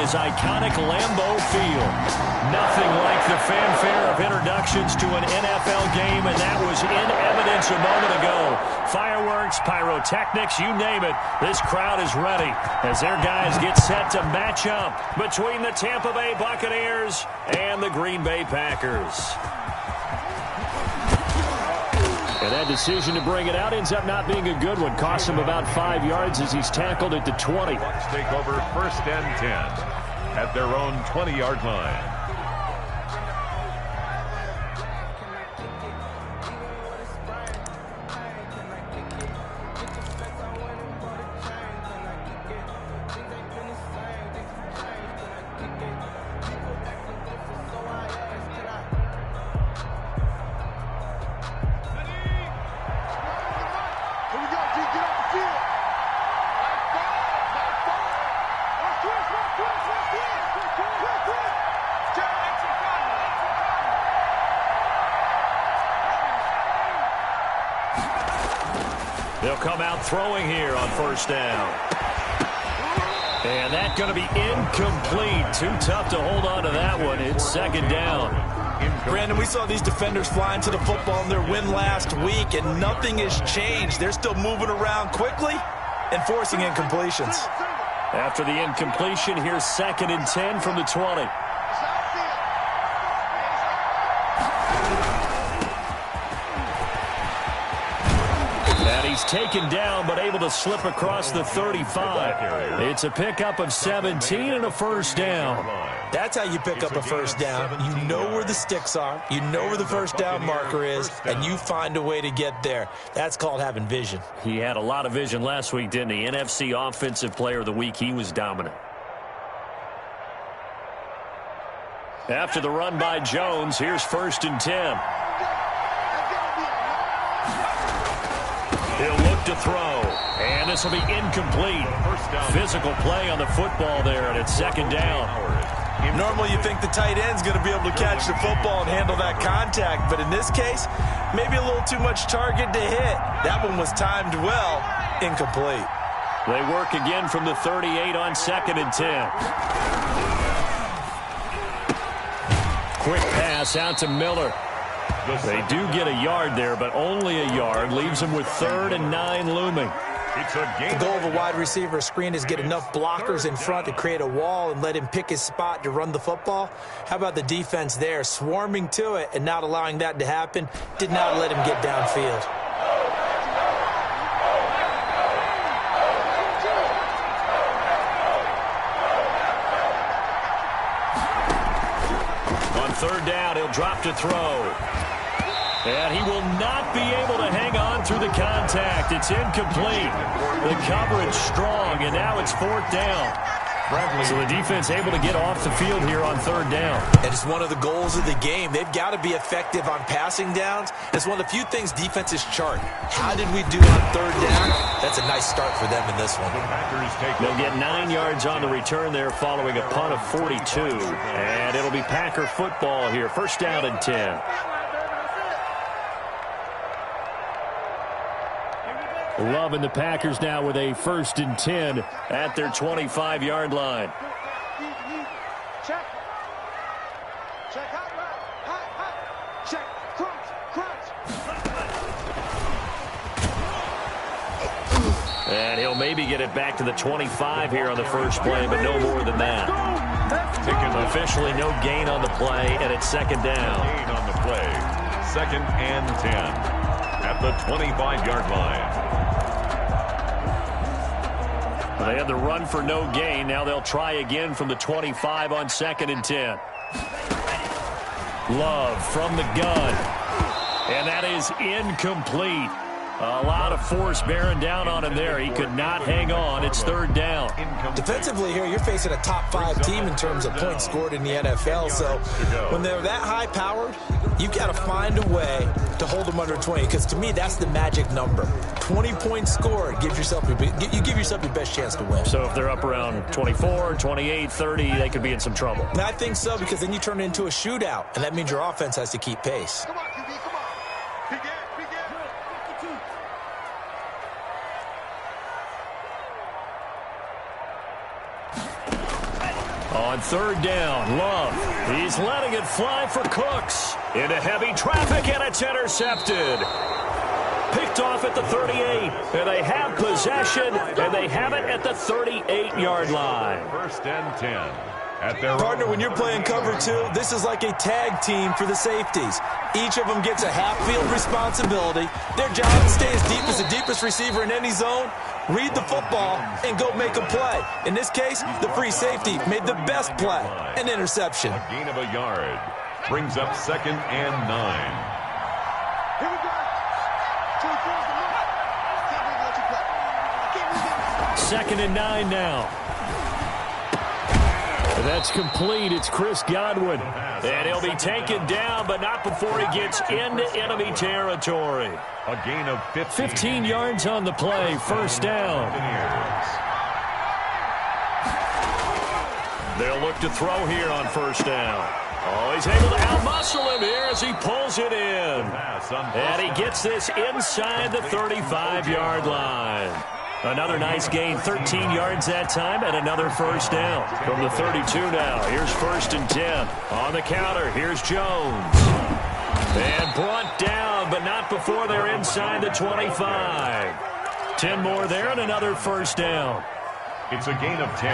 his iconic Lambeau Field. Nothing like the fanfare of introductions to an NFL game, and that was in evidence a moment ago. Fireworks, pyrotechnics, you name it. This crowd is ready as their guys get set to match up between the Tampa Bay Buccaneers and the Green Bay Packers. And that decision to bring it out ends up not being a good one. Costs him about 5 yards as he's tackled at the 20. Bucs take over 1st and 10 at their own 20-yard line. They'll come out throwing here on 1st down. And that's going to be incomplete. Too tough to hold on to that one. It's 2nd down. Brandon, we saw these defenders flying to the football in their win last week, and nothing has changed. They're still moving around quickly and forcing incompletions. After the incompletion, here's 2nd and 10 from the 20. He's taken down, but able to slip across the 35. It's a pickup of 17 and a 1st down. That's how you pick up a 1st down. You know where the sticks are. You know where the 1st down marker is, and you find a way to get there. That's called having vision. He had a lot of vision last week, didn't he? NFC Offensive Player of the Week. He was dominant. After the run by Jones, here's 1st and 10. He'll look to throw, and this will be incomplete. Physical play on the football there, and it's 2nd down. Normally you think the tight end's going to be able to catch the football and handle that contact, but in this case, maybe a little too much target to hit. That one was timed well, incomplete. They work again from the 38 on 2nd and 10. Quick pass out to Miller. They do get a yard there, but only a yard. Leaves them with 3rd and 9 looming. The goal of a wide receiver screen is get enough blockers in front to create a wall and let him pick his spot to run the football. How about the defense there, swarming to it and not allowing that to happen? Did not let him get downfield. On 3rd down, he'll drop to throw. And he will not be able to hang on through the contact. It's incomplete. The coverage strong, and now it's 4th down. So the defense able to get off the field here on 3rd down. And it's one of the goals of the game. They've got to be effective on passing downs. It's one of the few things defenses chart. How did we do on 3rd down? That's a nice start for them in this one. They'll get 9 yards on the return there following a punt of 42. And it'll be Packer football here. 1st down and 10. Loving the Packers now with a 1st and 10 at their 25-yard line. Check. Check. Hot. Check. Crunch. And he'll maybe get it back to the 25 here on the first play, but no more than that. Officially no gain on the play, and it's 2nd down. Gain on the play. 2nd and 10 at the 25-yard line. They had the run for no gain. Now they'll try again from the 25 on 2nd and 10. Love from the gun. And that is incomplete. A lot of force bearing down on him there. He could not hang on. It's 3rd down. Defensively here, you're facing a top 5 team in terms of points scored in the NFL. So when they're that high-powered, you've got to find a way to hold them under 20. Because to me, that's the magic number. 20 points scored. You give yourself your best chance to win. So if they're up around 24, 28, 30, they could be in some trouble. And I think so, because then you turn it into a shootout. And that means your offense has to keep pace. Come on, QB, come on. Begin. On third down, Love. He's letting it fly for Cooks. Into heavy traffic, and it's intercepted. Picked off at the 38. And they have possession, and they have it at the 38-yard line. 1st and 10. At their Partner, when you're playing cover 2, this is like a tag team for the safeties. Each of them gets a half-field responsibility. Their job is to stay as deep as the deepest receiver in any zone, read the football, and go make a play. In this case, the free safety made the best play, an interception. A gain of a yard. Brings up 2nd and 9. Here we go. 24's the mark. Can't believe what you play. I can't believe it. 2nd and 9 now. That's complete. It's Chris Godwin. And he'll be taken down, but not before he gets into enemy territory. A gain of 15 yards on the play. 1st down. They'll look to throw here on 1st down. Oh, he's able to outmuscle him here as he pulls it in. And he gets this inside the 35-yard line. Another nice gain, 13 yards that time, and another 1st down. From the 32 now, here's 1st and 10. On the counter, here's Jones. And brought down, but not before they're inside the 25. 10 more there, and another 1st down. It's a gain of 10.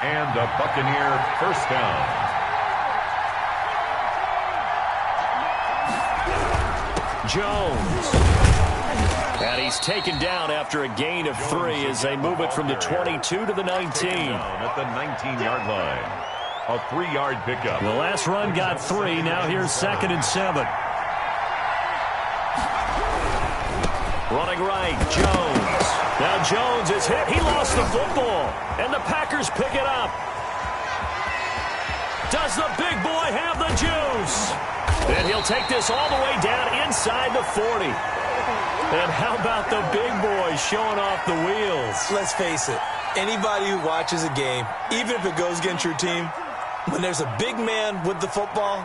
And a Buccaneer 1st down. Jones. And he's taken down after a gain of 3 as they move it from the 22 to the 19. At the 19-yard line. A 3-yard pickup. The last run got 3. Now here's 2nd and 7. Running right, Jones. Now Jones is hit. He lost the football. And the Packers pick it up. Does the big boy have the juice? And he'll take this all the way down inside the 40. And how about the big boy showing off the wheels? Let's face it, anybody who watches a game, even if it goes against your team, when there's a big man with the football,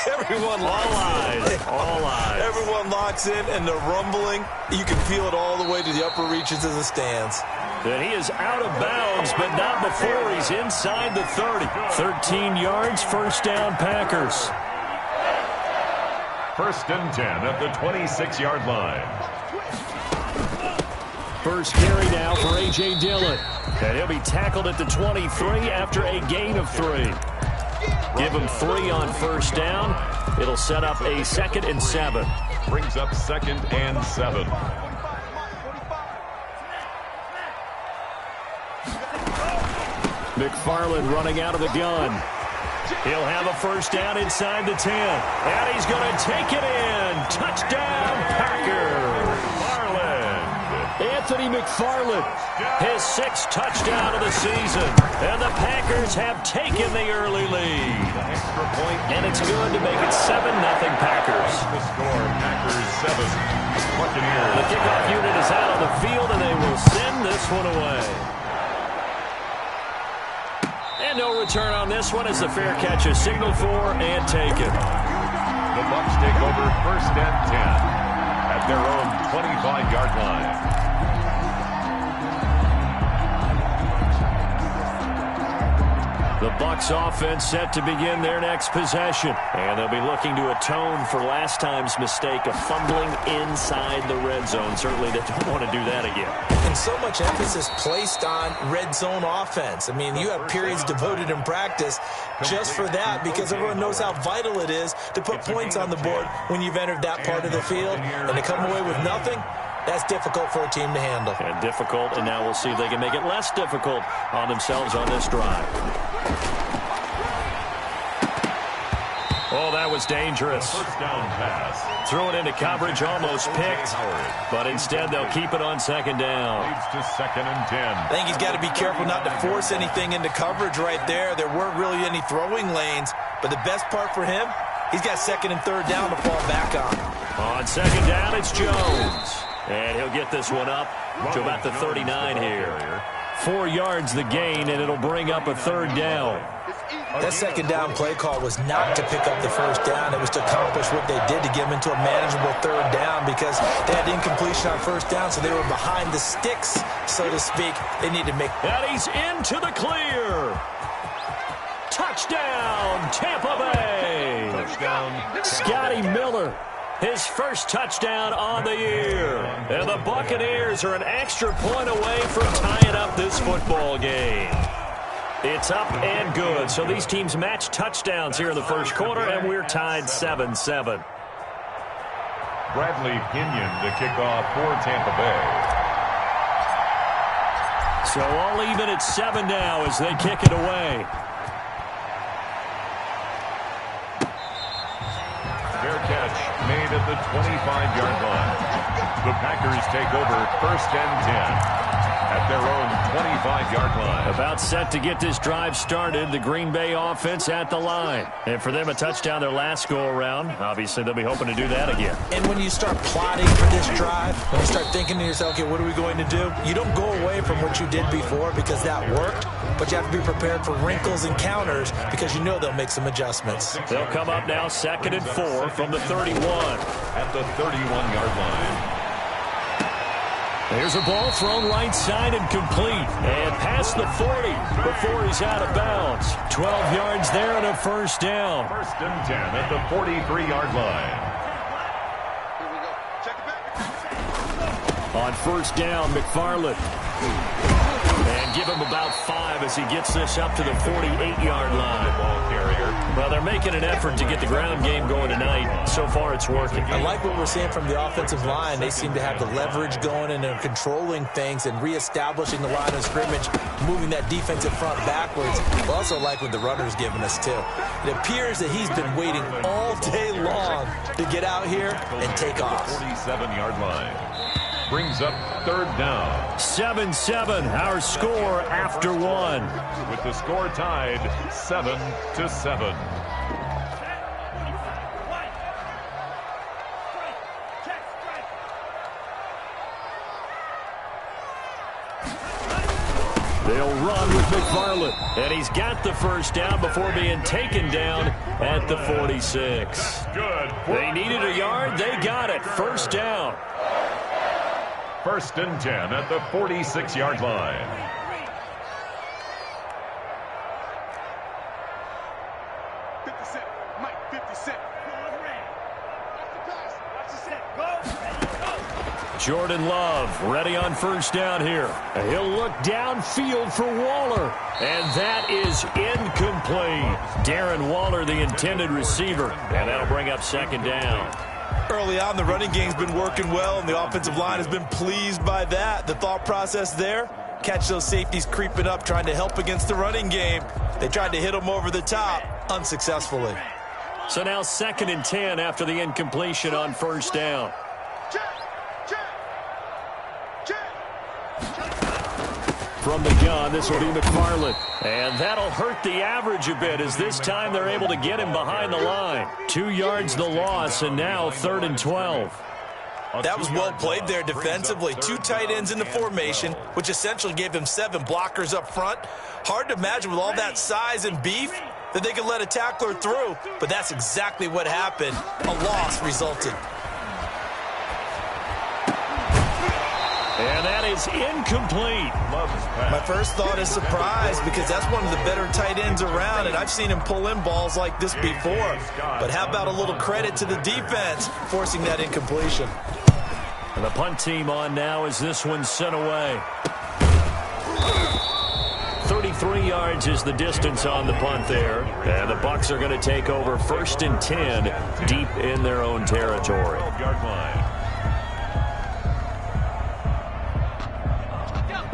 everyone locks in. All eyes. Everyone locks in, and the rumbling, you can feel it all the way to the upper reaches of the stands. And he is out of bounds, but not before he's inside the 30. 13 yards, 1st down Packers. 1st and 10 at the 26-yard line. First carry now for A.J. Dillon. And he'll be tackled at the 23 after a gain of 3. Give him 3 on 1st down. It'll set up a 2nd and 7. Brings up 2nd and 7. McFarland running out of the gun. He'll have a 1st down inside the 10. And he's going to take it in. Touchdown, Packers. Anthony McFarland, his 6th touchdown of the season. And the Packers have taken the early lead. Extra point. And it's good to make it 7-0 Packers. The score, Packers 7. Buccaneers. The kickoff unit is out on the field, and they will send this one away. And no return on this one as the fair catch is signaled for and taken. The Bucs take over 1st and 10 at their own 25-yard line. The Bucs offense set to begin their next possession. And they'll be looking to atone for last time's mistake of fumbling inside the red zone. Certainly they don't want to do that again. And so much emphasis placed on red zone offense. I mean, you have periods devoted in practice just for that because everyone knows how vital it is to put points on the board when you've entered that part of the field. And to come away with nothing, that's difficult for a team to handle. And difficult, and now we'll see if they can make it less difficult on themselves on this drive. Oh, that was dangerous. 1st down pass. Threw it into coverage, almost picked, but instead they'll keep it on 2nd down. Leads to 2nd and 10. I think he's got to be careful not to force anything into coverage right there. There weren't really any throwing lanes, but the best part for him, he's got 2nd and 3rd down to fall back on. On 2nd down, it's Jones. And he'll get this one up to about the 39 here. 4 yards the gain, and it'll bring up a 3rd down. That 2nd down play call was not to pick up the 1st down. It was to accomplish what they did to get them into a manageable 3rd down because they had incompletion on 1st down, so they were behind the sticks, so to speak. They need to make... And he's into the clear. Touchdown, Tampa Bay. Touchdown. Scotty Miller, his first touchdown on the year. And the Buccaneers are an extra point away from tying up this football game. It's up and good. So these teams match touchdowns here in the first quarter, and we're tied 7-7. Bradley Pinion to kick off for Tampa Bay. So all even at 7 now as they kick it away. Fair catch made at the 25-yard line. The Packers take over 1st and 10 at their own 25-yard line. About set to get this drive started. The Green Bay offense at the line. And for them, a touchdown their last go-around. Obviously, they'll be hoping to do that again. And when you start plotting for this drive, when you start thinking to yourself, okay, what are we going to do? You don't go away from what you did before because that worked, but you have to be prepared for wrinkles and counters because you know they'll make some adjustments. They'll come up now 2nd and 4 from the 31. At the 31-yard line. There's a ball thrown right side and complete. And past the 40 before he's out of bounds. 12 yards there and a first down. 1st and 10 at the 43-yard line. On first down, McFarland. And give him about 5 as he gets this up to the 48-yard line. Ball carrier. Well, they're making an effort to get the ground game going tonight. So far, it's working. I like what we're seeing from the offensive line. They seem to have the leverage going, and they're controlling things and reestablishing the line of scrimmage, moving that defensive front backwards. I also like what the runner's giving us, too. It appears that he's been waiting all day long to get out here and take off. 47-yard line. Brings up 3rd down. 7-7, our score after 1. With the score tied 7-7. They'll run with McFarland. And he's got the first down before being taken down at the 46. Good. They needed a yard. They got it. First down. 1st and 10 at the 46-yard line. Jordan Love ready on first down here. He'll look downfield for Waller. And that is incomplete. Darren Waller, the intended receiver. And that'll bring up 2nd down. Early on, the running game's been working well, and the offensive line has been pleased by that. The thought process there, catch those safeties creeping up, trying to help against the running game. They tried to hit them over the top, unsuccessfully. So now 2nd and 10 after the incompletion on first down. From the gun, this will be McFarland. And that'll hurt the average a bit as this time they're able to get him behind the line. 2 yards the loss, and now 3rd and 12. That was well played there defensively. 2 tight ends in the formation, which essentially gave him 7 blockers up front. Hard to imagine with all that size and beef that they could let a tackler through, but that's exactly what happened. A loss resulted. And that is incomplete. My first thought is surprise because that's one of the better tight ends around, and I've seen him pull in balls like this before. But how about a little credit to the defense forcing that incompletion? And the punt team on now as this one's sent away. 33 yards is the distance on the punt there. And the Bucs are going to take over 1st and 10 deep in their own territory. 12-yard line.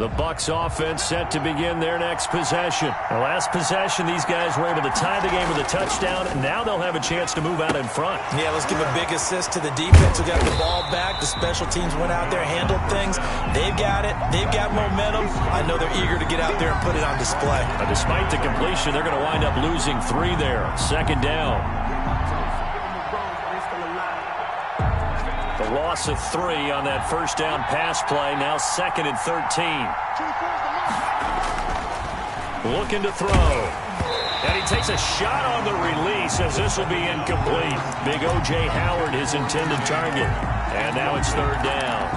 The Bucs offense set to begin their next possession. The last possession, these guys were able to tie the game with a touchdown. Now they'll have a chance to move out in front. Yeah, let's give a big assist to the defense who got the ball back. The special teams went out there, handled things. They've got it. They've got momentum. I know they're eager to get out there and put it on display. Despite the completion, they're going to wind up losing 3 there. 2nd down. The loss of 3 on that first down pass play. Now 2nd and 13. Looking to throw. And he takes a shot on the release as this will be incomplete. Big O.J. Howard, his intended target. And now it's 3rd down.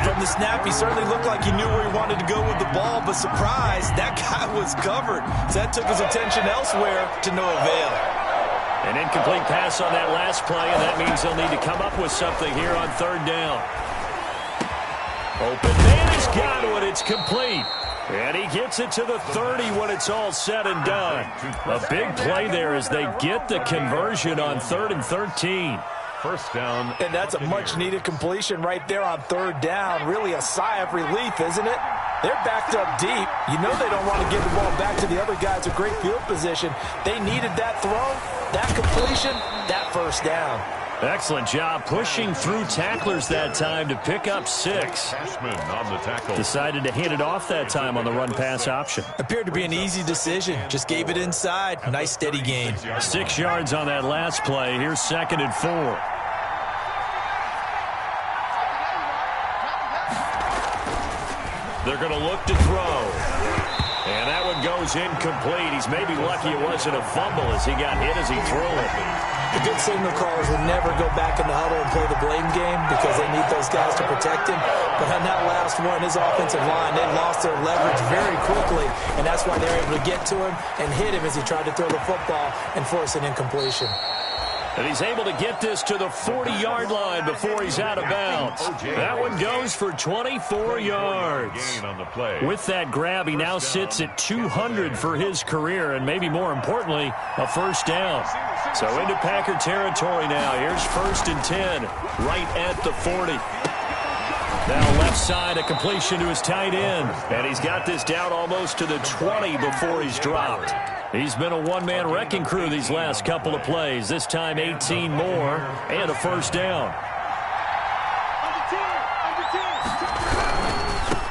From the snap, he certainly looked like he knew where he wanted to go with the ball, but surprise, that guy was covered. So that took his attention elsewhere to no avail. An incomplete pass on that last play, and that means they'll need to come up with something here on third down. Open man has got it. It's complete. And he gets it to the 30 when it's all said and done. A big play there as they get the conversion on 3rd and 13. First down. And that's a much-needed completion right there on third down. Really a sigh of relief, isn't it? They're backed up deep. You know they don't want to give the ball back to the other guys with great field position. They needed that throw, that completion, that first down. Excellent job pushing through tacklers that time to pick up 6. Cashman on the tackle. Decided to hand it off that time on the run-pass option. Appeared to be an easy decision. Just gave it inside. Nice, steady gain. 6 yards on that last play. Here's 2nd and 4. They're going to look to throw. And that one goes incomplete. He's maybe lucky it wasn't a fumble as he got hit as he threw it. The good signal callers will never go back in the huddle and play the blame game because they need those guys to protect him. But on that last one, his offensive line, they lost their leverage very quickly, and that's why they're able to get to him and hit him as he tried to throw the football and force an incompletion. And he's able to get this to the 40-yard line before he's out of bounds. That one goes for 24 yards. With that grab, he now sits at 200 for his career, and maybe more importantly, a first down. So into Packer territory now. Here's 1st and 10, right at the 40. Now left side, a completion to his tight end. And he's got this down almost to the 20 before he's dropped. He's been a one-man wrecking crew these last couple of plays. This time 18 more and a first down.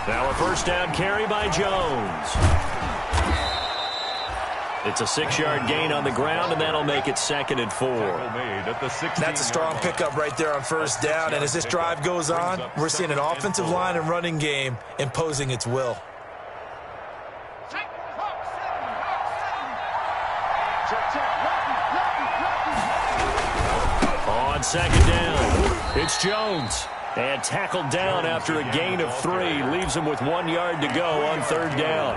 Now a first down carry by Jones. It's a 6-yard gain on the ground, and that'll make it 2nd and 4. That's a strong pickup right there on first down. And as this drive goes on, we're seeing an offensive line and running game imposing its will. On 2nd down, it's Jones. And tackled down after a gain of 3. Leaves him with 1 yard to go on 3rd down.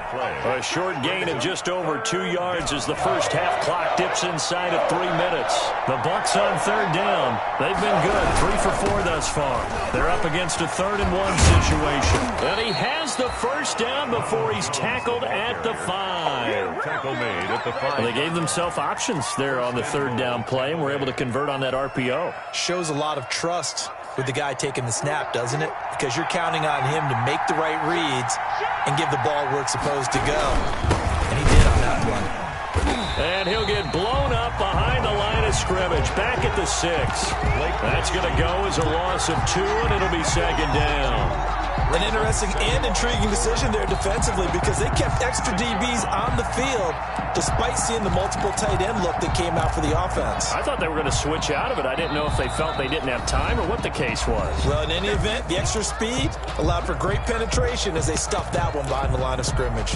A short gain of just over 2 yards as the first half clock dips inside of 3 minutes. The Bucs on 3rd down. They've been good. 3 for 4 thus far. They're up against a 3rd and 1 situation. And he has the first down before he's tackled at the 5. Tackle made at the 5. Well, they gave themselves options there on the 3rd down play and were able to convert on that RPO. Shows a lot of trust with the guy taking the snap, doesn't it? Because you're counting on him to make the right reads and give the ball where it's supposed to go. And he did on that one. And he'll get blown up behind the line of scrimmage. Back at the 6. That's going to go as a loss of 2, and it'll be 2nd down. An interesting and intriguing decision there defensively because they kept extra DBs on the field despite seeing the multiple tight end look that came out for the offense. I thought they were going to switch out of it. I didn't know if they felt they didn't have time or what the case was. Well, in any event, the extra speed allowed for great penetration as they stuffed that one behind the line of scrimmage.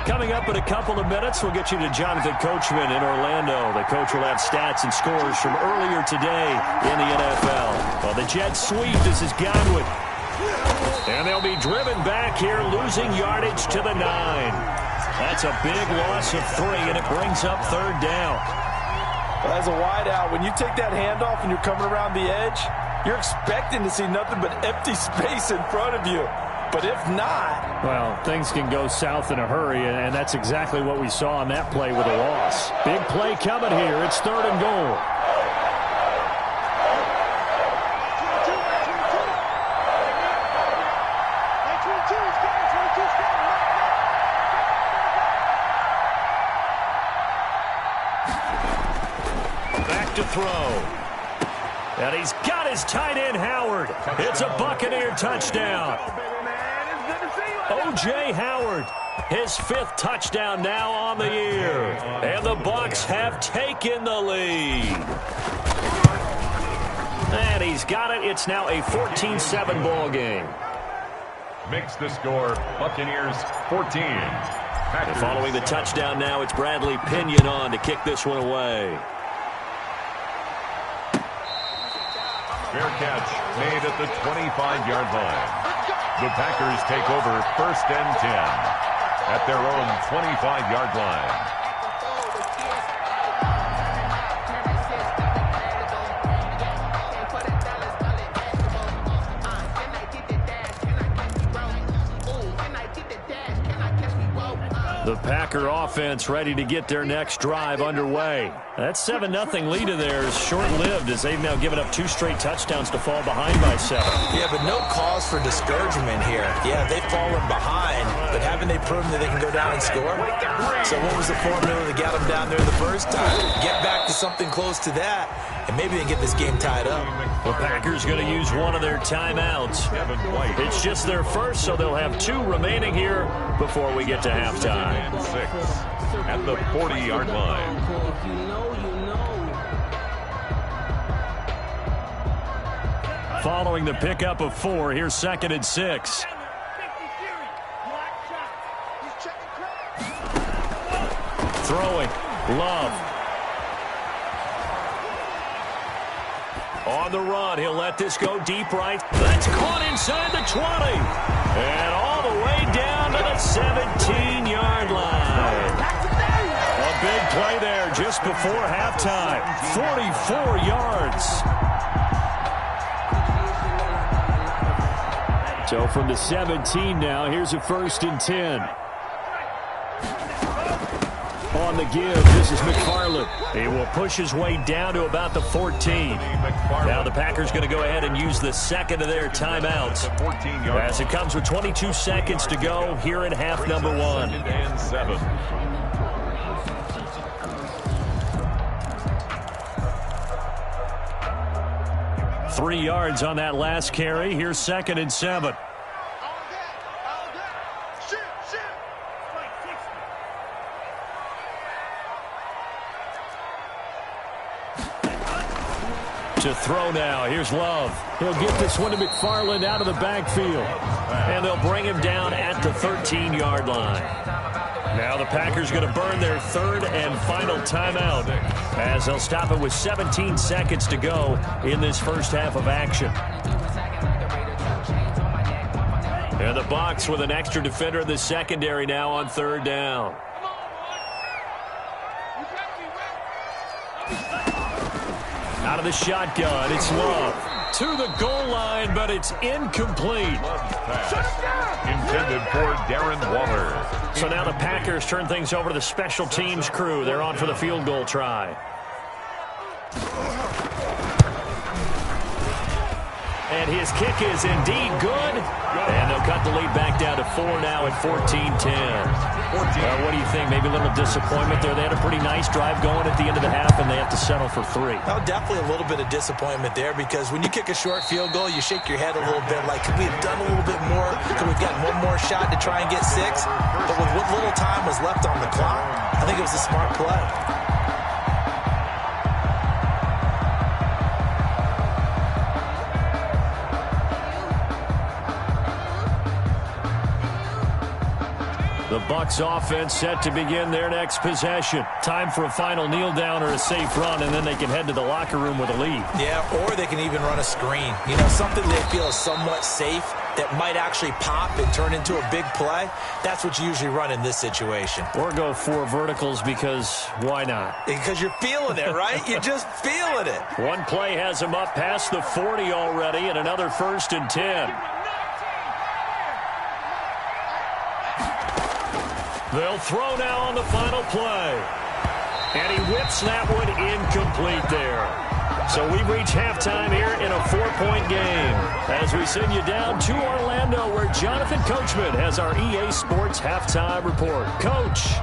Coming up in a couple of minutes, we'll get you to Jonathan Coachman in Orlando. The coach will have stats and scores from earlier today in the NFL. Well, the Jets sweep. This is Godwin. And they'll be driven back here, losing yardage to the 9. That's a big loss of 3, and it brings up 3rd down. Well, as a wideout, when you take that handoff and you're coming around the edge, you're expecting to see nothing but empty space in front of you. But if not... Well, things can go south in a hurry, and that's exactly what we saw on that play with a loss. Big play coming here. It's 3rd and goal. Back to throw. And he's got his tight end, Howard. It's a Buccaneer touchdown. O.J. Howard, his 5th touchdown now on the year. And the Bucs have taken the lead. And he's got it. It's now a 14-7 ball game. Makes the score Buccaneers 14, Packers. Following the touchdown now, it's Bradley Pinion on to kick this one away. Fair catch made at the 25-yard line. The Packers take over 1st and 10 at their own 25-yard line. The Packer offense ready to get their next drive underway. That 7-0 lead of theirs is short-lived as they've now given up 2 straight touchdowns to fall behind by 7. Yeah, but no cause for discouragement here. Yeah, they've fallen behind, but haven't they proven that they can go down and score? So what was the formula that got them down there the first time? Get back to something close to that, and maybe they get this game tied up. The Packers going to use one of their timeouts. It's just their first, so they'll have 2 remaining here before we get to halftime. 6 at the 40-yard line. Following the pickup of 4, here's 2nd and 6. Throwing. Love. On the run, he'll let this go deep right. That's caught inside the 20. And all the way down to the 17-yard line. A big play there just before halftime. 44 yards. So from the 17 now, here's a 1st and 10. On the give, this is McFarland. He will push his way down to about the 14. Now the Packers going to go ahead and use the 2nd of their timeouts as it comes with 22 seconds to go here in half number 1. 3 yards on that last carry. Here's 2nd and 7. To throw now. Here's Love. He'll get this one to McFarland out of the backfield. And they'll bring him down at the 13-yard line. Now the Packers going to burn their 3rd and final timeout as they'll stop it with 17 seconds to go in this first half of action. And the Bucs with an extra defender in the secondary now on 3rd down. Out of the shotgun, it's Love. To the goal line, but it's incomplete. Intended for Darren Waller. So now the Packers turn things over to the special teams crew. They're on for the field goal try. And his kick is indeed good. And they'll cut the lead back down to 4 now at 14-10. What do you think? Maybe a little disappointment there. They had a pretty nice drive going at the end of the half, and they have to settle for 3. Oh, definitely a little bit of disappointment there because when you kick a short field goal, you shake your head a little bit like, could we have done a little bit more? Could we have gotten one more shot to try and get 6? But with what little time was left on the clock, I think it was a smart play. The Bucs offense set to begin their next possession. Time for a final kneel down or a safe run, and then they can head to the locker room with a lead. Yeah, or they can even run a screen. You know, something they feel is somewhat safe that might actually pop and turn into a big play. That's what you usually run in this situation. Or go 4 verticals because why not? Because you're feeling it, right? You're just feeling it. One play has them up past the 40 already, and another 1st and 10. They'll throw now on the final play. And he whips that one incomplete there. So we reach halftime here in a 4-point game as we send you down to Orlando where Jonathan Coachman has our EA Sports halftime report. Coach.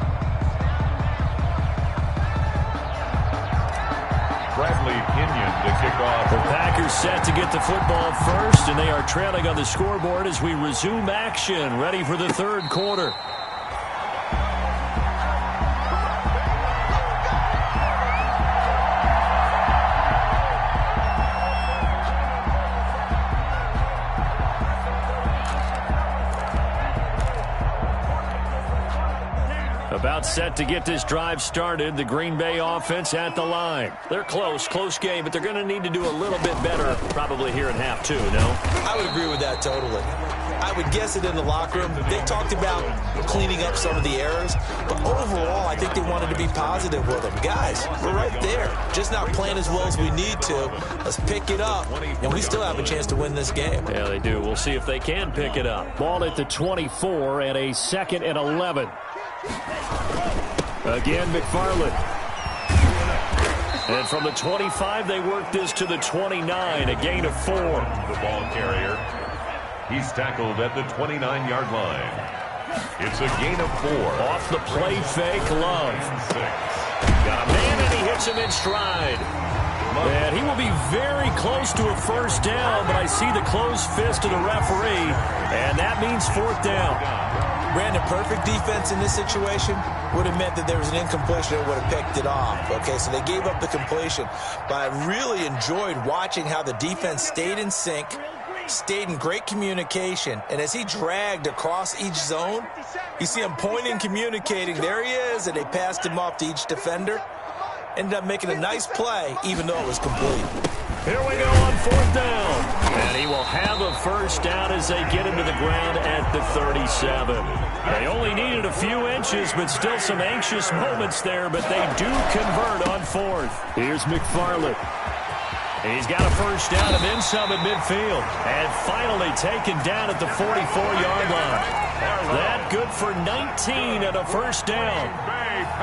Bradley Pinion to kick off. The Packers set to get the football first, and they are trailing on the scoreboard as we resume action, ready for the 3rd quarter. About set to get this drive started. The Green Bay offense at the line. They're close game, but they're going to need to do a little bit better probably here in half two, no? I would agree with that totally. I would guess it in the locker room. They talked about cleaning up some of the errors, but overall, I think they wanted to be positive with them. Guys, we're right there. Just not playing as well as we need to. Let's pick it up, and we still have a chance to win this game. Yeah, they do. We'll see if they can pick it up. Ball at the 24 and a 2nd and 11. Again, McFarland. And from the 25, they work this to the 29, a gain of 4. The ball carrier. He's tackled at the 29-yard line. It's a gain of 4. Off the play fake, Love. Got a man, and he hits him in stride. And he will be very close to a first down, but I see the closed fist of the referee, and that means 4th down. Brandon, perfect defense in this situation would have meant that there was an incompletion that would have picked it off. Okay, so they gave up the completion, but I really enjoyed watching how the defense stayed in sync, stayed in great communication, and as he dragged across each zone, you see him pointing, communicating. There he is, and they passed him off to each defender. Ended up making a nice play, even though it was complete. Here we go on 4th down. And he will have a first down as they get him to the ground at the 37. They only needed a few inches, but still some anxious moments there, but they do convert on 4th. Here's McFarland. He's got a first down and then some at midfield. And finally taken down at the 44-yard line. That good for 19 and a first down.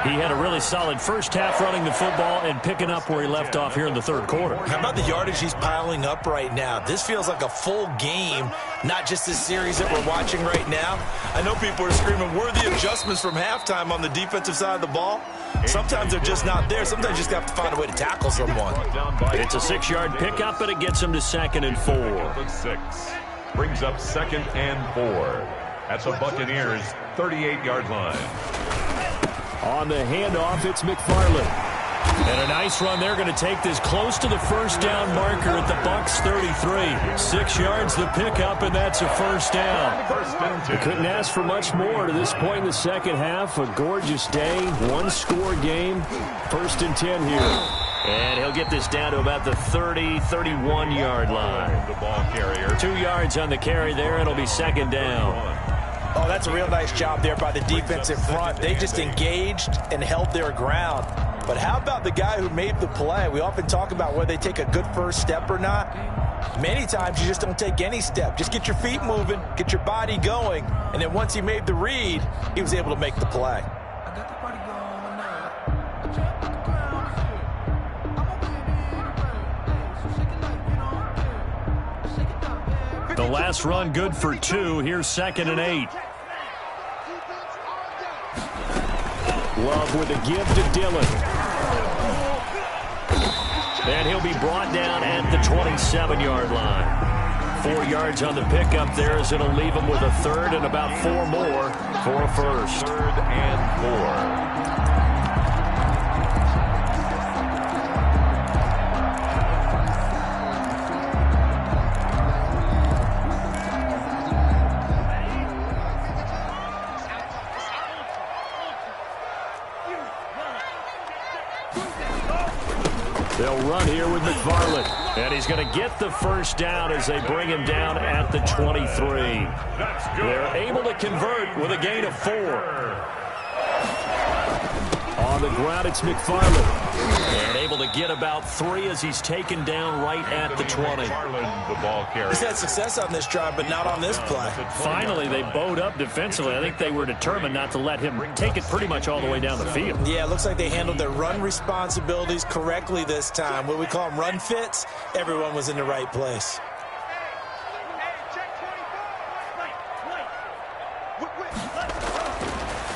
He had a really solid first half running the football and picking up where he left off here in the 3rd quarter. How about the yardage he's piling up right now? This feels like a full game, not just this series that we're watching right now. I know people are screaming, where are the adjustments from halftime on the defensive side of the ball? Sometimes they're just not there. Sometimes you just have to find a way to tackle someone. It's a 6-yard pickup, and it gets him to 2nd and 4. 6 brings up 2nd and 4 at the Buccaneers' 38-yard line. On the handoff, it's McFarland. And a nice run there, going to take this close to the first down marker at the Bucs 33. 6 yards the pickup, and that's a first down. They couldn't ask for much more to this point in the second half. A gorgeous day, 1-score game. 1st and 10 here. And he'll get this down to about the 30-31-yard line. The ball carrier. 2 yards on the carry there, and it'll be 2nd down. Oh, that's a real nice job there by the defense in front. They just engaged and held their ground. But how about the guy who made the play? We often talk about whether they take a good first step or not. Many times you just don't take any step. Just get your feet moving, get your body going, and then once he made the read, he was able to make the play. The last run good for 2. Here's 2nd and 8. Love with a give to Dillon. And he'll be brought down at the 27-yard line. 4 yards on the pickup there as it'll leave him with a 3rd and about 4 more for a first. 3rd and 4. They'll run here with McFarland. And he's going to get the first down as they bring him down at the 23. They're able to convert with a gain of 4. On the ground, it's McFarland. And able to get about 3 as he's taken down right at the 20. The ball carrier. He's had success on this drive, but not on this play. Finally, they bowed up defensively. I think they were determined not to let him take it pretty much all the way down the field. Yeah, it looks like they handled their run responsibilities correctly this time. What we call them run fits, everyone was in the right place.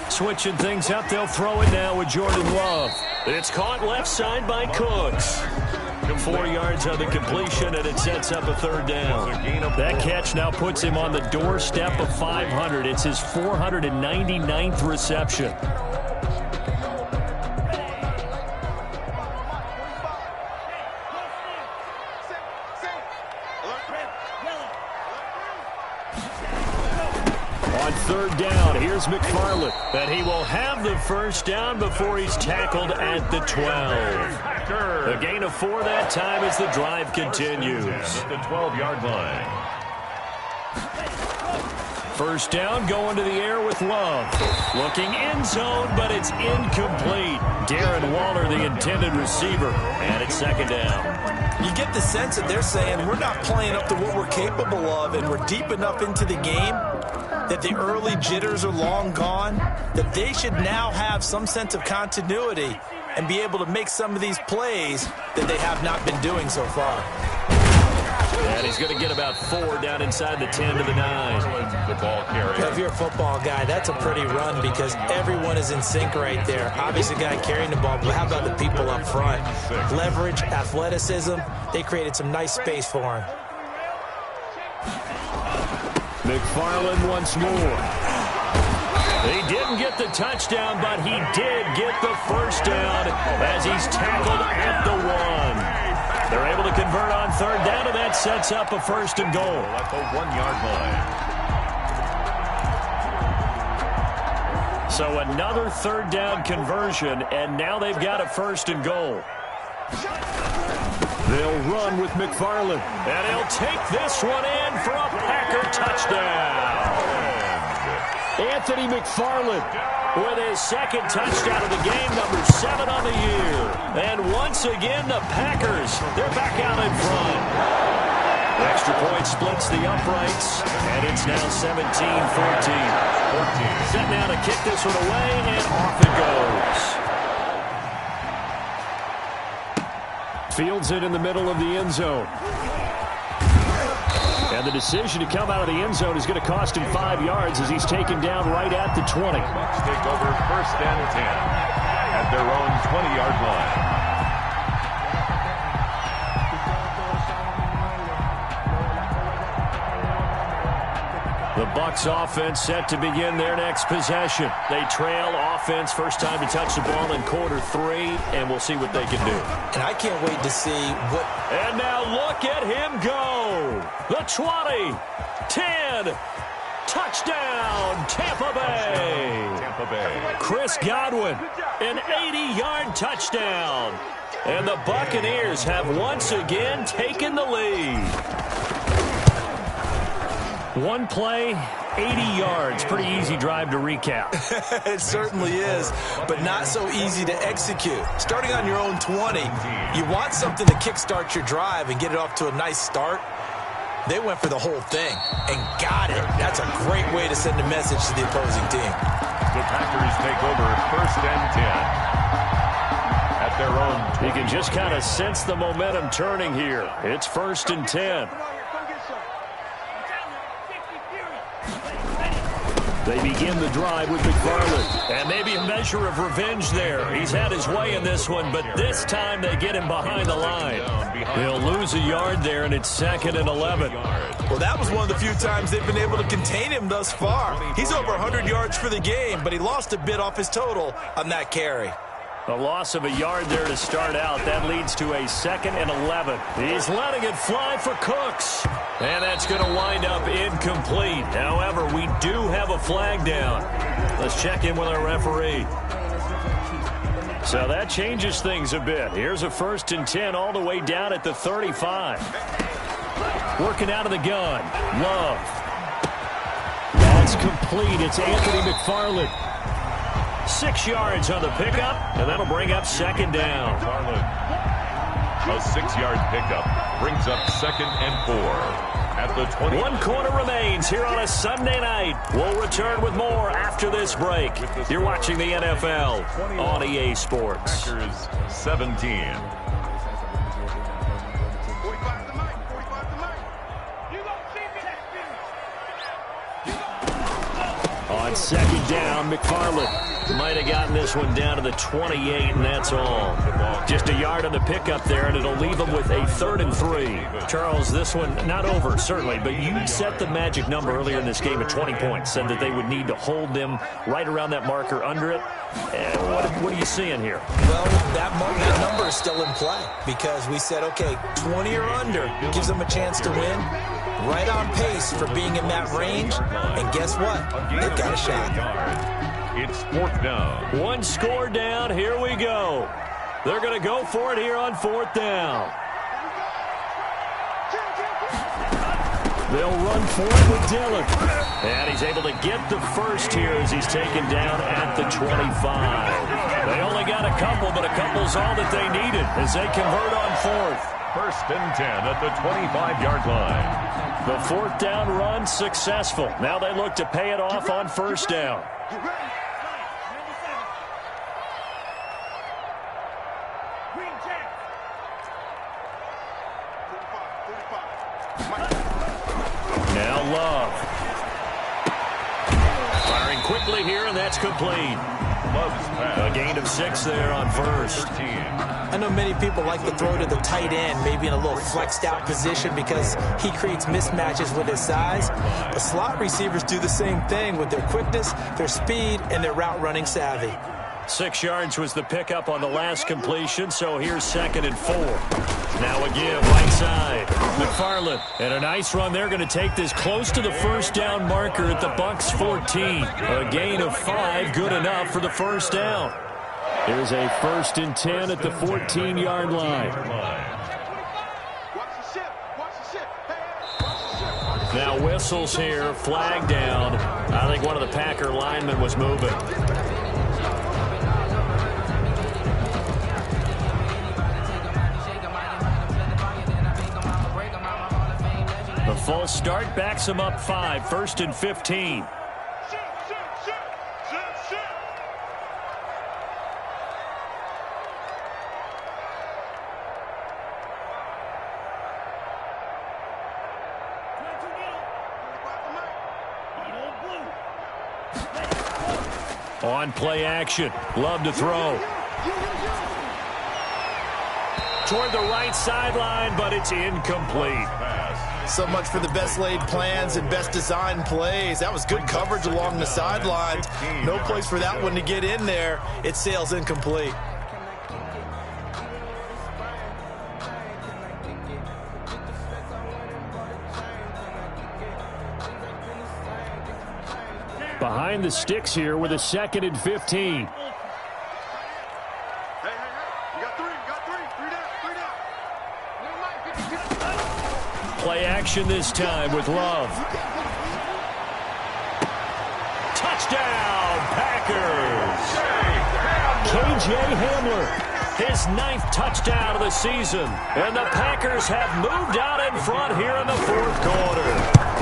Switching things up, they'll throw it now with Jordan Love. It's caught left side by Cooks. 4 yards on the completion, and it sets up a 3rd down. That catch now puts him on the doorstep of 500. It's his 499th reception. On On third down, here's McFarland. And he will have the first down before he's tackled at the 12. A gain of 4 that time as the drive continues. At the 12-yard line. First down, going to the air with Love. Looking end zone, but it's incomplete. Darren Waller, the intended receiver, and it's second down. You get the sense that they're saying we're not playing up to what we're capable of, and we're deep enough into the game that the early jitters are long gone, that they should now have some sense of continuity and be able to make some of these plays that they have not been doing so far. And he's going to get about 4 down inside the 10 to the 9. The ball carrier. If you're a football guy, that's a pretty run because everyone is in sync right there. Obviously, the guy carrying the ball, but how about the people up front? Leverage, athleticism, they created some nice space for him. McFarland once more. He didn't get the touchdown, but he did get the first down as he's tackled at the 1. They're able to convert on third down, and that sets up a first and goal. At the 1-yard line. So another third down conversion, and now they've got a first and goal. They'll run with McFarland, and he'll take this one in for a Packer touchdown. Anthony McFarland with his second touchdown of the game, number 7 on the year. And once again, the Packers, they're back out in front. Extra point splits the uprights, and it's now 17-14. Set now to kick this one away, and off it goes. Fields it in the middle of the end zone. And the decision to come out of the end zone is going to cost him 5 yards as he's taken down right at the 20. Bucs take over first and 10 at their own 20-yard line. The Bucs offense set to begin their next possession. They trail offense, first time to touch the ball in quarter 3, and we'll see what they can do. And I can't wait to see what... And now look at him go. The 20, 10, touchdown, Tampa Bay. Tampa Bay. Chris Godwin, an 80-yard touchdown. And the Buccaneers have once again taken the lead. One play, 80 yards. Pretty easy drive to recap. It certainly is, but not so easy to execute. Starting on your own 20, you want something to kickstart your drive and get it off to a nice start. They went for the whole thing and got it. That's a great way to send a message to the opposing team. The Packers take over first and 10 at their own 20. You can just kind of sense the momentum turning here. It's first and 10. They begin the drive with McFarland. And maybe a measure of revenge there. He's had his way in this one, but this time they get him behind the line. He'll lose a yard there, and it's second and 11. Well, that was one of the few times they've been able to contain him thus far. He's over 100 yards for the game, but he lost a bit off his total on that carry. A loss of a yard there to start out. That leads to a second and 11. He's letting it fly for Cooks. And that's going to wind up incomplete. However, we do have a flag down. Let's check in with our referee. So that changes things a bit. Here's a first and 10 all the way down at the 35. Working out of the gun. Love. That's complete. It's Anthony McFarland. 6 yards on the pickup, and that'll bring up second down. A 6-yard pickup brings up second and 4 at the 20. 1 quarter remains here on a Sunday night. We'll return with more after this break. You're watching the NFL on EA Sports. Packers 17. On second down, McFarland might have gotten this one down to the 28, and that's all. Just a yard on the pickup there, and it'll leave them with a 3rd and 3. Charles, this one not over, certainly, but you set the magic number earlier in this game at 20 points, said that they would need to hold them right around that marker under it. What are you seeing here? Well, that number is still in play because we said, okay, 20 or under gives them a chance to win. right on pace for being in that range. And guess what? They've got a shot. It's 4th down. One score down. Here we go. They're going to go for it here on 4th down. They'll run for it with Dillon. And he's able to get the first here as he's taken down at the 25. They only got a couple, but a couple's all that they needed as they convert on 4th. 1st and 10 at the 25-yard line. The 4th down run successful. Now they look to pay it off on 1st down. Now Love. Firing quickly here, and that's complete. A gain of 6 there on 1st. I know many people like to throw to the tight end, maybe in a little flexed out position because he creates mismatches with his size. The slot receivers do the same thing with their quickness, their speed, and their route running savvy. 6 yards was the pickup on the last completion, so here's 2nd and 4. Now again, right side. McFarland. And a nice run. They're going to take this close to the 1st down marker at the Bucs 14. A gain of 5, good enough for the 1st down. Here's a 1st and 10 at the 14-yard line. Now whistles here, flag down. I think one of the Packer linemen was moving. The full start backs him up 5, 1st and 15. On play action. Love to throw. Toward the right sideline, but it's incomplete. So much for the best laid plans and best designed plays. That was good coverage along the sidelines. No place for that one to get in there. It sails incomplete. Behind the sticks here with a 2nd and 15. Play action this time with Love. Touchdown, Packers! KJ Hamler, his 9th touchdown of the season. And the Packers have moved out in front here in the 4th quarter.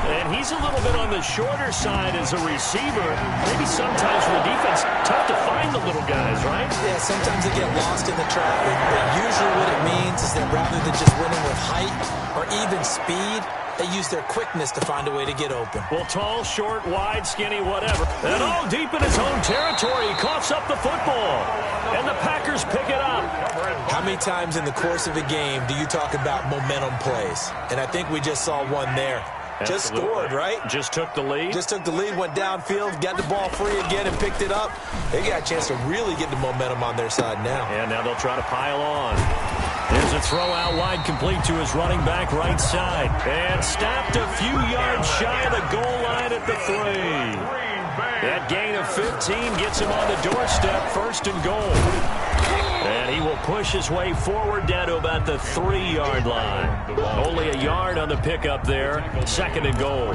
And he's a little bit on the shorter side as a receiver. Maybe sometimes for the defense, tough to find the little guys, right? Yeah, sometimes they get lost in the traffic. But usually what it means is that rather than just winning with height or even speed, they use their quickness to find a way to get open. Well, tall, short, wide, skinny, whatever. And all deep in his own territory, he coughs up the football. And the Packers pick it up. How many times in the course of a game do you talk about momentum plays? And I think we just saw one there. Just scored, right? Just took the lead. Just took the lead, went downfield, got the ball free again, and picked it up. They got a chance to really get the momentum on their side now. And now they'll try to pile on. There's a throw out wide, complete to his running back right side. And stopped a few yards shy of the goal line at the 3. That gain of 15 gets him on the doorstep, 1st and goal. And he will push his way forward down to about the 3-yard line. Only a yard on the pickup there. 2nd and goal.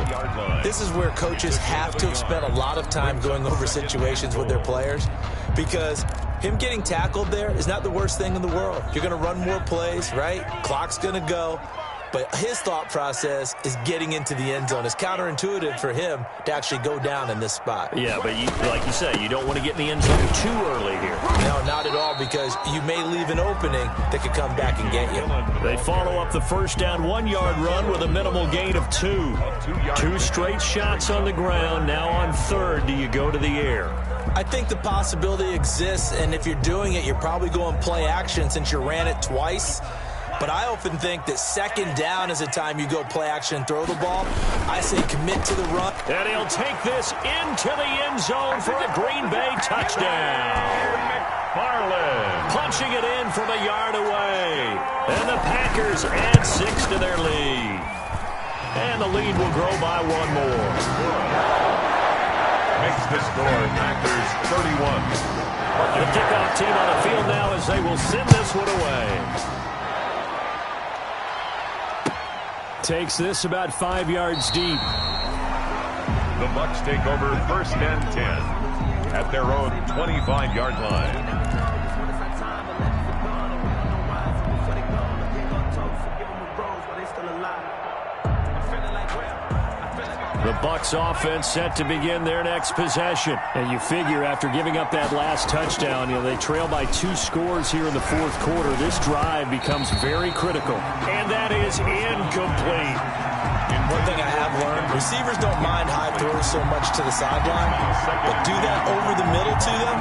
This is where coaches have to have spent a lot of time going over situations with their players, because him getting tackled there is not the worst thing in the world. You're going to run more plays, right? Clock's going to go. But his thought process is getting into the end zone. It's counterintuitive for him to actually go down in this spot. Yeah, but like you say, you don't want to get in the end zone too early here. No, not at all, because you may leave an opening that could come back and get you. They follow up the 1st down 1-yard run with a minimal gain of 2. 2 straight shots on the ground. Now on 3rd, do you go to the air? I think the possibility exists, and if you're doing it, you're probably going play action since you ran it twice. But I often think that 2nd down is the time you go play action and throw the ball. I say commit to the run. And he'll take this into the end zone for a Green Bay touchdown. McFarland punching it in from a yard away. And the Packers add 6 to their lead. And the lead will grow by one more. Makes the score Packers 31. The kickoff team on the field now as they will send this one away. Takes this about 5 yards deep. The Bucs take over first and 10 at their own 25-yard line. The Bucs offense set to begin their next possession. And you figure after giving up that last touchdown, they trail by 2 scores here in the fourth quarter. This drive becomes very critical. And that is incomplete. One thing I have learned, receivers don't mind high throws so much to the sideline, but do that over the middle to them,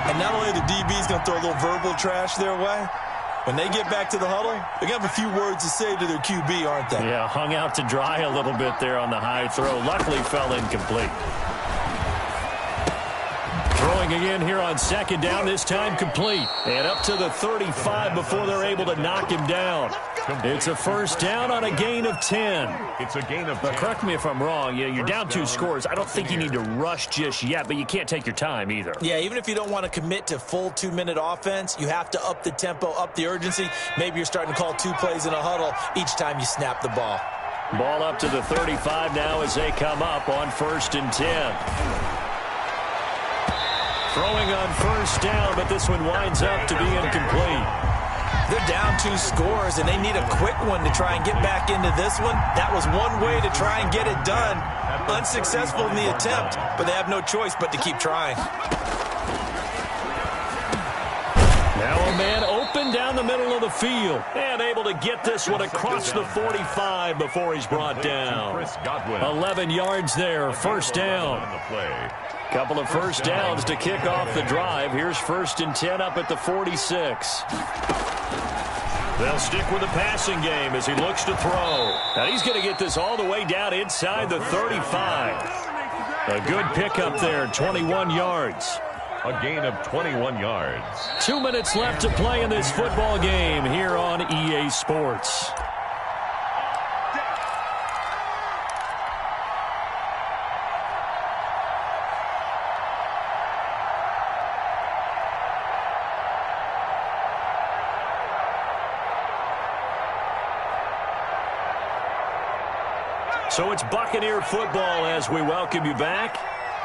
and not only the DB's going to throw a little verbal trash their way, when they get back to the huddle, they're going to have a few words to say to their QB, aren't they? Yeah, hung out to dry a little bit there on the high throw. Luckily fell incomplete. Throwing again here on second down, this time complete. And up to the 35 before they're able to knock him down. It's a first down on a gain of 10. It's a gain of 10. But correct me if I'm wrong. You're down 2 scores. I don't think you need to rush just yet, but you can't take your time either. Yeah, even if you don't want to commit to full 2-minute offense, you have to up the tempo, up the urgency. Maybe you're starting to call 2 plays in a huddle each time you snap the ball. Ball up to the 35 now as they come up on first and 10. Throwing on first down, but this one winds up to be incomplete. They're down 2 scores, and they need a quick one to try and get back into this one. That was one way to try and get it done. Unsuccessful in the attempt, but they have no choice but to keep trying. Now a man open down the middle of the field and able to get this one across the 45 before he's brought down. 11 yards there, first down. Couple of first downs to kick off the drive. Here's first and 10 up at the 46. They'll stick with the passing game as he looks to throw. Now he's going to get this all the way down inside the 35. A good pickup there, 21 yards. A gain of 21 yards. 2 minutes left to play in this football game here on EA Sports. So it's Buccaneer football as we welcome you back.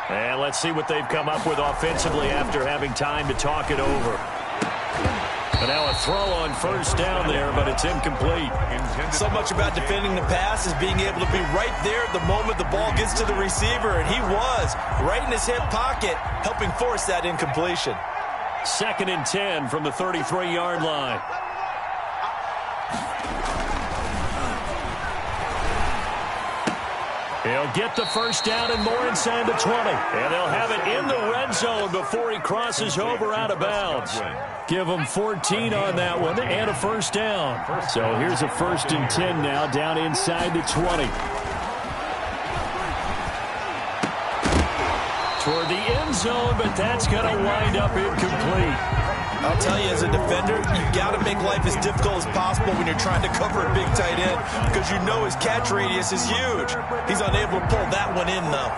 And let's see what they've come up with offensively after having time to talk it over. And now a throw on first down there, but it's incomplete. So much about defending the pass is being able to be right there at the moment the ball gets to the receiver, and he was right in his hip pocket, helping force that incompletion. Second and 10 from the 33-yard line. He'll get the first down and more inside the 20. And they'll have it in the red zone before he crosses over out of bounds. Give him 14 on that one and a first down. So here's a first and 10 now down inside the 20. Toward the end zone, but that's going to wind up incomplete. I'll tell you, as a defender, you've got to make life as difficult as possible when you're trying to cover a big tight end because you know his catch radius is huge. He's unable to pull that one in, though.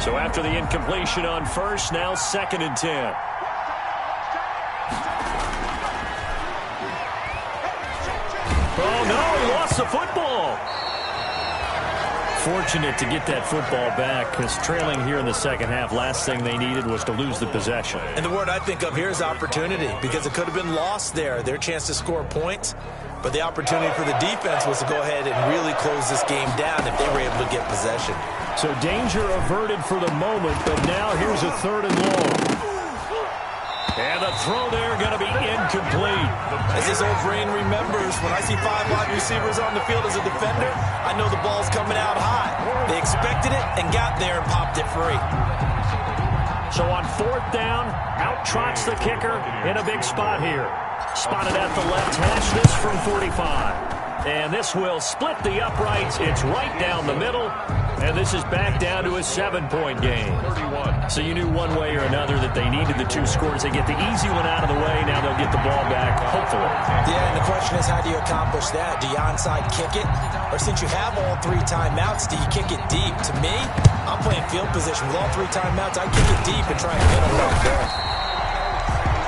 So after the incompletion on first, now second and 10. Oh, no, he lost the football. Fortunate to get that football back because trailing here in the second half, last thing they needed was to lose the possession. And the word I think of here is opportunity because it could have been lost there, their chance to score points. But the opportunity for the defense was to go ahead and really close this game down if they were able to get possession. So danger averted for the moment, but now here's a third and long. And the throw there going to be incomplete. As his old brain remembers, when I see 5 wide receivers on the field as a defender, I know the ball's coming out hot. They expected it and got there and popped it free. So on fourth down, out trots the kicker in a big spot here. Spotted at the left hash, this from 45. And this will split the uprights. It's right down the middle. And this is back down to a 7-point game. 31. So you knew one way or another that they needed the 2 scores. They get the easy one out of the way. Now they'll get the ball back, hopefully. Yeah, and the question is, how do you accomplish that? Do you onside kick it? Or since you have all 3 timeouts, do you kick it deep? To me, I'm playing field position. With all 3 timeouts, I kick it deep and try and hit them right there.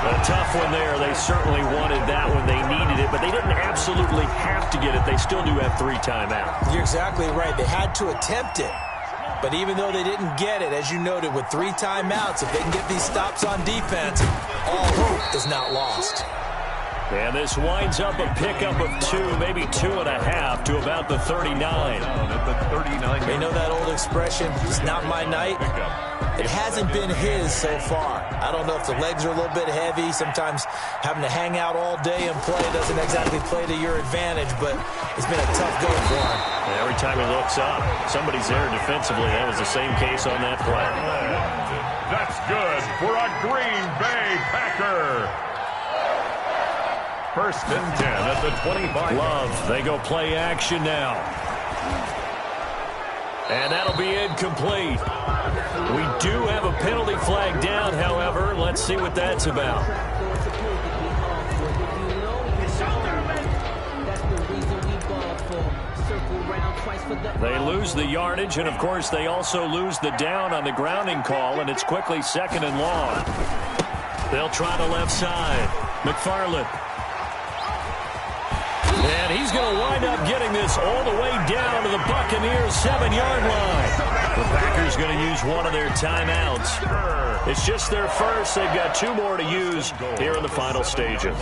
A tough one there. They certainly wanted that when they needed it, but they didn't absolutely have to get it. They still do have 3 timeouts. You're exactly right. They had to attempt it. But even though they didn't get it, as you noted, with 3 timeouts, if they can get these stops on defense, all hope is not lost. And this winds up a pickup of 2, maybe 2.5 to about the 39. At the 39. You know that old expression, it's not my night? It hasn't been his so far. I don't know if the legs are a little bit heavy. Sometimes having to hang out all day and play doesn't exactly play to your advantage, but it's been a tough go for him. And every time he looks up, somebody's there defensively. That was the same case on that play. That's good for a Green Bay Packer. 1st and 10 at the 25. Love, they go play action now. And that'll be incomplete. We do have a penalty flag down, however. Let's see what that's about. They lose the yardage, and of course they also lose the down on the grounding call, and it's quickly 2nd and long. They'll try the left side. McFarland. And he's going to wind up getting this all the way down to the Buccaneers' 7-yard line. The Packers going to use one of their timeouts. It's just their first. They've got 2 more to use here in the final stages.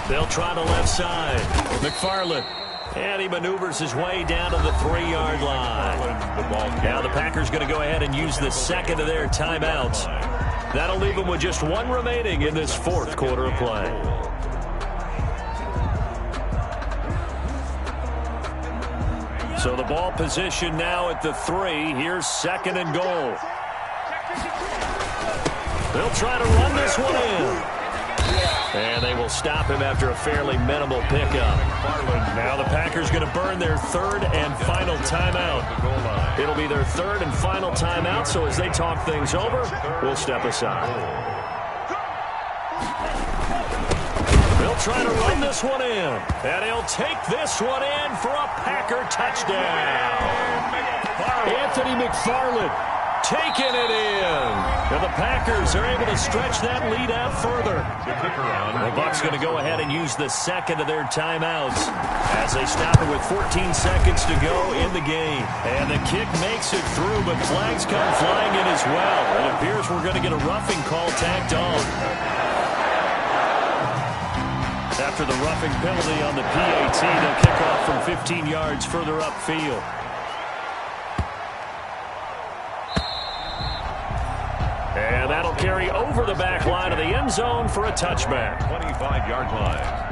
They'll try the left side. McFarland. And he maneuvers his way down to the 3-yard line. Now the Packers going to go ahead and use the 2nd of their timeouts. That'll leave them with just 1 remaining in this 4th quarter of play. So the ball position now at the 3. Here's 2nd and goal. They'll try to run this one in. And they will stop him after a fairly minimal pickup. Now the Packers going to burn their 3rd and final timeout. It'll be their 3rd and final timeout, so as they talk things over, we'll step aside. They'll try to run this one in. And he'll take this one in for a Packer touchdown. Anthony McFarland taking it in. And the Packers are able to stretch that lead out further. The Bucs going to go ahead and use the 2nd of their timeouts as they stop it with 14 seconds to go in the game. And the kick makes it through, but flags come flying in as well. It appears we're going to get a roughing call tacked on. After the roughing penalty on the PAT, they'll kick off from 15 yards further upfield. And that'll carry over the back line of the end zone for a touchback. 25-yard line.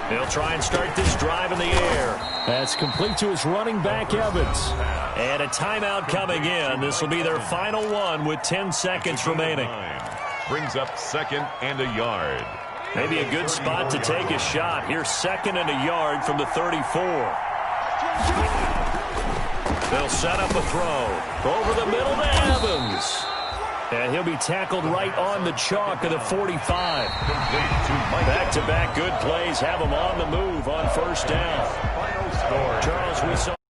They'll try and start this drive in the air. That's complete to his running back, Evans. And a timeout coming in. This will be their final one with 10 seconds remaining. Brings up 2nd and a yard. Maybe a good spot to take a shot. Here's 2nd and a yard from the 34. They'll set up a throw. Over the middle to Evans. And he'll be tackled right on the chalk of the 45. Back-to-back good plays have him on the move on 1st down. Charles, we saw